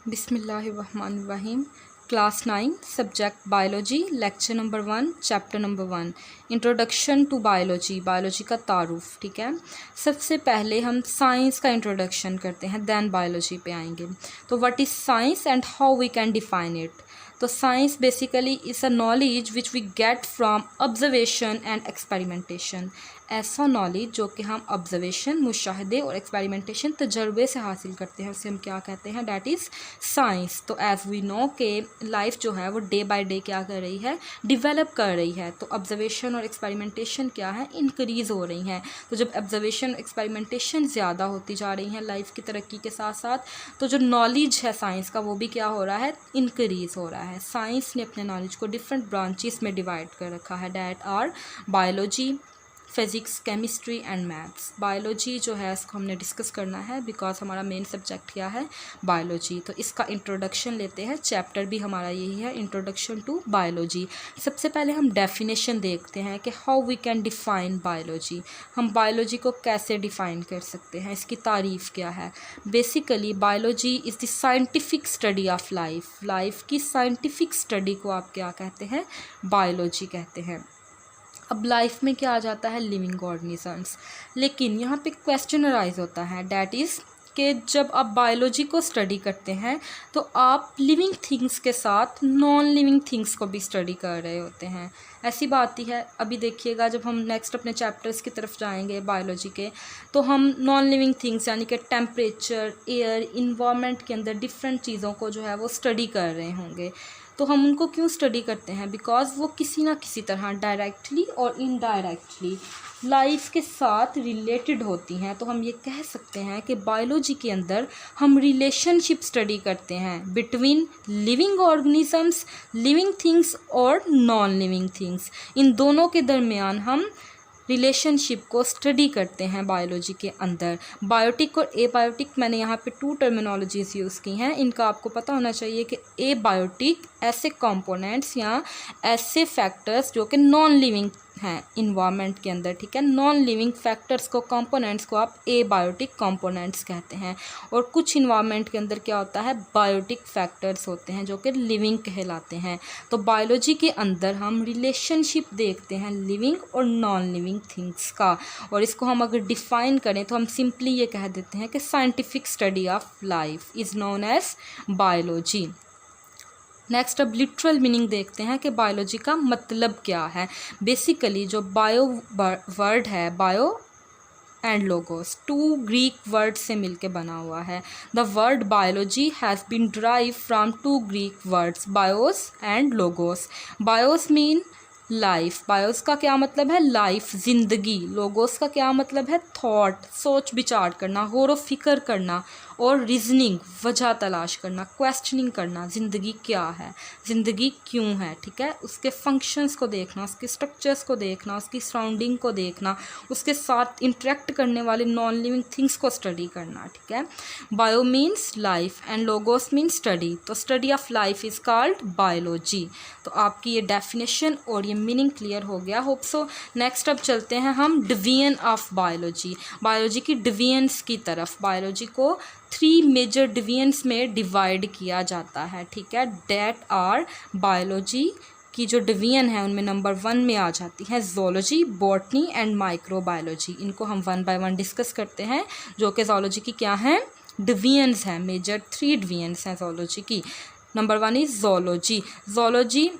बिस्मिल्लाहिर्रहमानिर्रहीम। Class 9 subject biology, lecture number 1, chapter number 1, introduction to biology, biology का तारुफ। ठीक है, सबसे पहले हम साइंस का इंट्रोडक्शन करते हैं, देन बायोलॉजी पे आएंगे। तो what is science and how we can define it. तो science basically is a knowledge which we get from observation and experimentation. ऐसा नॉलेज जो कि हम ऑब्जर्वेशन, मुशाहदे और एक्सपेरिमेंटेशन, तजर्बे से हासिल करते हैं, उसे हम क्या कहते हैं, डैट इज़ साइंस। तो एज़ वी नो के लाइफ जो है वो डे बाय डे क्या कर रही है, डिवेलप कर रही है। तो ऑब्जर्वेशन और एक्सपेरिमेंटेशन क्या है, इंक्रीज़ हो रही हैं। तो जब ऑब्जर्वेशन एक्सपेरिमेंटेशन ज़्यादा होती जा रही हैं लाइफ की तरक्की के साथ साथ, तो जो नॉलेज है साइंस का वो भी क्या हो रहा है, इंक्रीज़ हो रहा है। साइंस ने अपने नॉलेज को डिफरेंट ब्रांचेस में डिवाइड कर रखा है, that are biology, physics, chemistry and maths. Biology जो है इसको हमने डिस्कस करना है बिकॉज हमारा मेन सब्जेक्ट क्या है, बायोलॉजी। तो इसका इंट्रोडक्शन लेते हैं, चैप्टर भी हमारा यही है, इंट्रोडक्शन टू बायोलॉजी। सबसे पहले हम डेफिनेशन देखते हैं कि how we can define biology. हम बायोलॉजी को कैसे डिफ़ाइन कर सकते हैं, इसकी तारीफ़ क्या है। Basically biology is the scientific study of life. Life की साइंटिफिक स्टडी को आप क्या कहते हैं, बायोलॉजी कहते हैं। अब लाइफ में क्या आ जाता है, लिविंग ऑर्गेनिजम्स। लेकिन यहाँ पे क्वेश्चन अराइज होता है, डैट इज़ कि जब आप बायोलॉजी को स्टडी करते हैं तो आप लिविंग थिंग्स के साथ नॉन लिविंग थिंग्स को भी स्टडी कर रहे होते हैं। ऐसी बात ही है। अभी देखिएगा जब हम नेक्स्ट अपने चैप्टर्स की तरफ जाएंगे बायोलॉजी के, तो हम नॉन लिविंग थिंग्स यानी कि टेम्परेचर, एयर, इन्वायरमेंट के अंदर डिफरेंट चीज़ों को जो है वो स्टडी कर रहे होंगे। तो हम उनको क्यों स्टडी करते हैं, बिकॉज वो किसी ना किसी तरह डायरेक्टली और इनडायरेक्टली लाइफ के साथ रिलेटेड होती हैं। तो हम ये कह सकते हैं कि बायोलॉजी के अंदर हम रिलेशनशिप स्टडी करते हैं between living organisms, living things और नॉन लिविंग थिंग्स। इन दोनों के दरमियान हम रिलेशनशिप को स्टडी करते हैं बायोलॉजी के अंदर। बायोटिक और एबायोटिक, मैंने यहाँ पे 2 टर्मिनोलॉजीज़ यूज़ की हैं। इनका आपको पता होना चाहिए कि एबायोटिक ऐसे कंपोनेंट्स या ऐसे फैक्टर्स जो कि नॉन लिविंग हैं इन्वायरमेंट के अंदर। ठीक है, नॉन लिविंग फैक्टर्स को, कंपोनेंट्स को आप एबायोटिक कंपोनेंट्स कहते हैं। और कुछ इन्वायरमेंट के अंदर क्या होता है, बायोटिक फैक्टर्स होते हैं जो कि लिविंग कहलाते हैं। तो बायोलॉजी के अंदर हम रिलेशनशिप देखते हैं लिविंग और नॉन लिविंग थिंग्स का। और इसको हम अगर डिफ़ाइन करें तो हम सिंपली ये कह देते हैं कि scientific study of life is known as biology. Next अब लिटरल मीनिंग देखते हैं कि बायोलॉजी का मतलब क्या है। बेसिकली जो बायो वर्ड है, bio and logos, 2 Greek word से मिलके बना हुआ है। The word biology has been derive from 2 Greek words, bios and logos. Bios mean life, bios का क्या मतलब है, लाइफ, ज़िंदगी। लोगोस का क्या मतलब है, थॉट, सोच विचार करना, गौर व फिक्र करना। और रीजनिंग, वजह तलाश करना, क्वेश्चनिंग करना, ज़िंदगी क्या है, ज़िंदगी क्यों है। ठीक है, उसके फंक्शंस को देखना, उसके स्ट्रक्चर्स को देखना, उसकी सराउंडिंग को देखना, उसके साथ इंटरेक्ट करने वाले नॉन लिविंग थिंग्स को स्टडी करना। ठीक है, bio means life and logos means study. तो study of life is called biology. तो आपकी ये डेफिनेशन और ये मीनिंग क्लियर हो गया, होप सो। नेक्स्ट अब चलते हैं हम डिवीजन ऑफ बायोलॉजी, बायोलॉजी की डिवीजन्स की तरफ। बायोलॉजी को 3 मेजर डिवीजन्स में डिवाइड किया जाता है। ठीक है, डैट आर बायोलॉजी की जो डिवीजन है उनमें नंबर 1 में आ जाती है ज़ूलॉजी, बॉटनी एंड माइक्रोबायोलॉजी। इनको हम 1 बाय 1 डिस्कस करते हैं, जो कि ज़ूलॉजी की क्या हैं, डिवीजन्स हैं। मेजर 3 डिवीजन्स हैं ज़ूलॉजी की। Number 1 is zoology. ज़ूलॉजी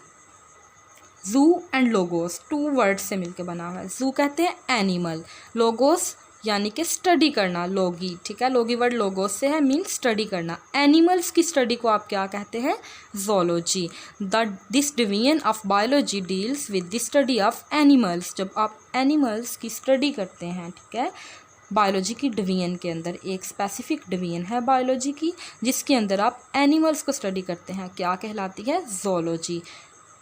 जू एंड लोगोस, 2 वर्ड से मिलके बना हुआ है। जू कहते हैं एनिमल, लोगोस यानी कि स्टडी करना, लोगी। ठीक है, लोगी वर्ड लोगोस से है, मीन स्टडी करना। एनिमल्स की स्टडी को आप क्या कहते हैं, zoology. This division of biology deals with the study of animals. जब आप एनिमल्स की स्टडी करते हैं, ठीक है, बायोलॉजी की डिवीजन के अंदर एक स्पेसिफिक डिवीजन है बायोलॉजी की जिसके अंदर आप एनिमल्स को स्टडी करते हैं, क्या कहलाती है, ज़ूलॉजी।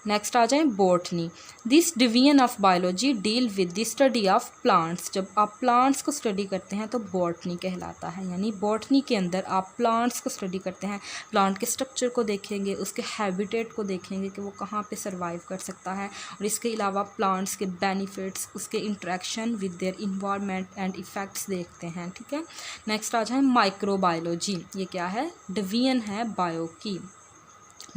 नेक्स्ट आ जाए botany. This division of biology deal with the study of plants. जब आप प्लांट्स को स्टडी करते हैं तो बॉटनी कहलाता है, यानी बॉटनी के अंदर आप प्लांट्स को स्टडी करते हैं, प्लांट के स्ट्रक्चर को देखेंगे, उसके हैबिटेट को देखेंगे कि वो कहाँ पे सर्वाइव कर सकता है, और इसके अलावा प्लांट्स के बेनिफिट्स, उसके interaction with their environment and effects देखते हैं, ठीक है। नेक्स्ट आ जाए माइक्रोबायोलॉजी। ये क्या है? डिवीजन है बायो की।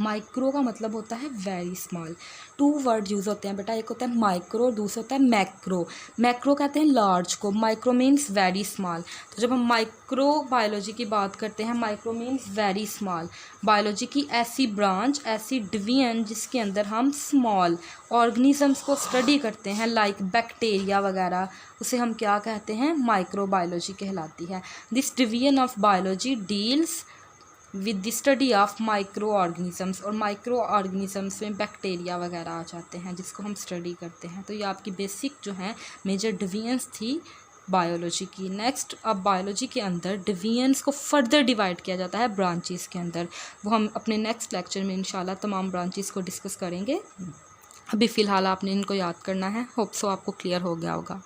माइक्रो का मतलब होता है very small. Two word use होते हैं बेटा, एक होता है माइक्रो, दूसरा होता है मैक्रो। मैक्रो कहते हैं लार्ज को, माइक्रो मीन्स वेरी स्मॉल। तो जब हम माइक्रो बायोलॉजी की बात करते हैं, micro means very small. Biology की ऐसी ब्रांच, ऐसी डिवीजन जिसके अंदर हम स्मॉल ऑर्गेनिजम्स को स्टडी करते हैं, लाइक बैक्टीरिया वगैरह, उसे हम क्या कहते हैं? माइक्रो बायोलॉजी कहलाती है। This division of biology deals with the study of micro organisms, और माइक्रो ऑर्गेनिजम्स में बैक्टीरिया वगैरह आ जाते हैं जिसको हम स्टडी करते हैं। तो ये आपकी बेसिक जो है मेजर डिवीजन्स थी बायोलॉजी की। नेक्स्ट, अब बायोलॉजी के अंदर डिवीजन्स को फर्दर डिवाइड किया जाता है ब्रांचेस के अंदर, वो हम अपने नेक्स्ट लेक्चर में इंशाल्लाह तमाम ब्रांचेस को डिस्कस करेंगे। अभी फ़िलहाल आपने इनको याद करना है। होप सो आपको क्लियर हो गया होगा।